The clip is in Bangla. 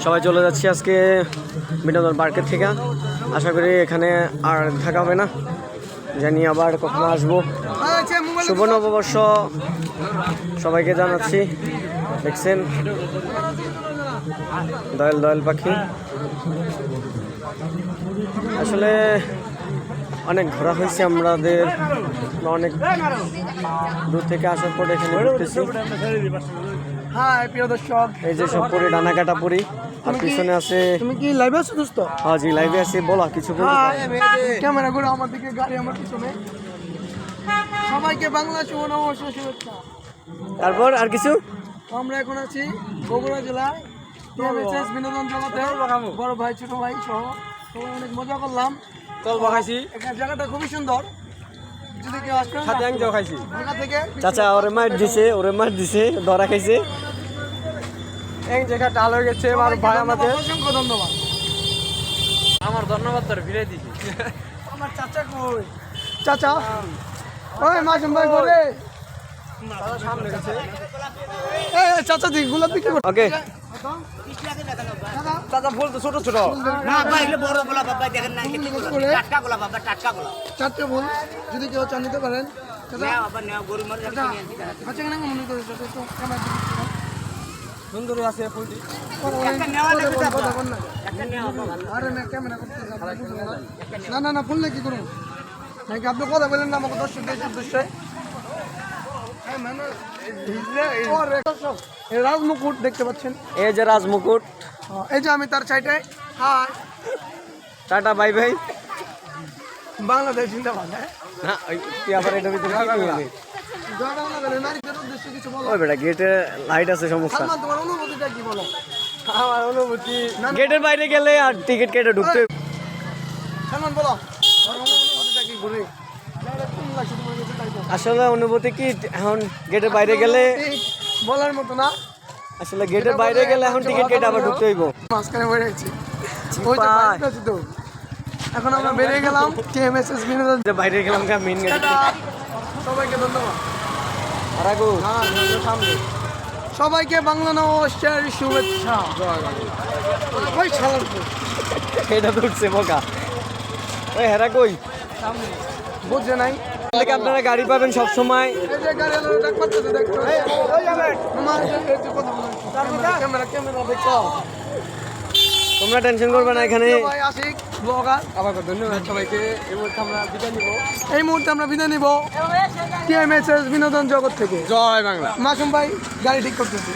সবাই চলে যাচ্ছি আজকে বিনোদন পার্কের থেকে। আশা করি এখানে আর থাকা হবে না, জানি আবার কখনো আসবো। শুভ নববর্ষ সবাইকে জানাচ্ছি। দেখছেন দয়াল দয়াল পাখি। আসলে অনেক ঘোরা হয়েছে আমাদের, অনেক দূর থেকে আসার পরে এখানে ঘুরতেছি। প্রিয় দর্শক, এই যে সব পরি ডানা কাটা পরি, আর পিছনে আছে। তুমি কি লাইভে আছো দোস্ত? হ্যাঁ জি লাইভে আছি, বলা কিছু বলো। ক্যামেরা করে আমার দিকে, গাড়ি আমার পিছনে। সবাইকে বাংলা শুভ নববর্ষ শুভেচ্ছা। তারপর আর কিছু? আমরা এখন আছি বগুড়া জেলায় TMSS বিনোদন জগতে। বড় ভাই ছোট ভাই সহ সবাই অনেক মজা করলাম। এখানে জায়গাটা খুবই সুন্দর। যদি কেউ আসতে ঢাকা থেকে চাচা ওরে মার দিছে, ধরা খাইছে। এই জায়গাটা ভালো হয়ে গেছে। আমার ভাই আমাদের অসংখ্য ধন্যবাদ। আমার ধন্যবাদ তোর ফিরে দিছি। আমার চাচা কই? চাচা ওই মাসুম ভাই করে সামনে গেছে। এই চাচা দি গোলাপ বিক্রি করতে। ওকে দাদা ফুল তো ছোট ছোট। না বাবা এগুলো বড় গোলাপ বাবা দেখেন না কেমন টাটকা গোলাপ বাবা টাটকা গোলাপ। চারটে ফুল যদি কেউ চান নিতে পারেন। চাচা নেও বাবা নেও গরু মারে চাচা আচ্ছা কেন মনে করে চাচা তো ক্যামেরা সুন্দর আছে ফুলটি। একটা নেওয়া লাগবে কথা বল না। একটা নেও বাবা। আরে না ক্যামেরা করতে না না না ফুল কি করুন নাকি আপনি কথা বলেন না আমাকে দর্শকদের উদ্দেশ্যে। রাজমুকুট দেখতে পাচ্ছেন, এই যে রাজমুকুট। এই যে আমি তার চাইটাই। Hi tata bye bye. Bangladesh জিন্দাবাদ। না তুই আবার এটার ভিতরে কি করলি? জয় বাংলা নারীদের উদ্দেশ্যে কিছু বলো। ওই বেটা গেটে লাইট আছে, সমস্যা। সালমান তোমার অনুভূতিটা কি বলো? আমার অনুভূতি গেটের বাইরে গেলে আর টিকিট কেটে ঢুকতে। সালমান বলো তোমার অনুভূতিটা কি ঘুরে কোন লাগছে তোমার কাছে তাই বলো। আসলে অনুভূতি কি, এখন গেটের বাইরে গেলে, বলার মতো না। আসলে গেটের বাইরে গেলে এখন টিকিট কেটে আবার ঢুকতে হইব। মাঝখানে বেড়ে গেছি, ওই তো বাইরে আছি তো। এখন আমরা বেরিয়ে গেলাম TMSS বিনোদন। বাইরে গেলাম মেন গেট। সবাইকে ধন্যবাদ। রাগু সামনে সবাইকে বাংলা নববর্ষের শুভেচ্ছা। ওই ছাড়ার এটা তো উঠছে বোকা। ওই হেরা কই বুঝছে নাই। থেকে আপনারা গাড়ি পাবেন সব সময়। এই যে গাড়ি আলো ডাক পাচ্ছে দেখো। আমার এই যে কথা বলছি ক্যামেরা দেখো। তোমরা টেনশন করবে না, এখানে ভাই আশিক ব্লগার। আবার ধন্যবাদ সবাইকে। এই মুহূর্তে আমরা বিদায় নিব। এই মুহূর্তে আমরা বিদায় নিব TMSS বিনোদন জগৎ থেকে। জয় বাংলা। মাসুম ভাই গাড়ি ঠিক করতেছি।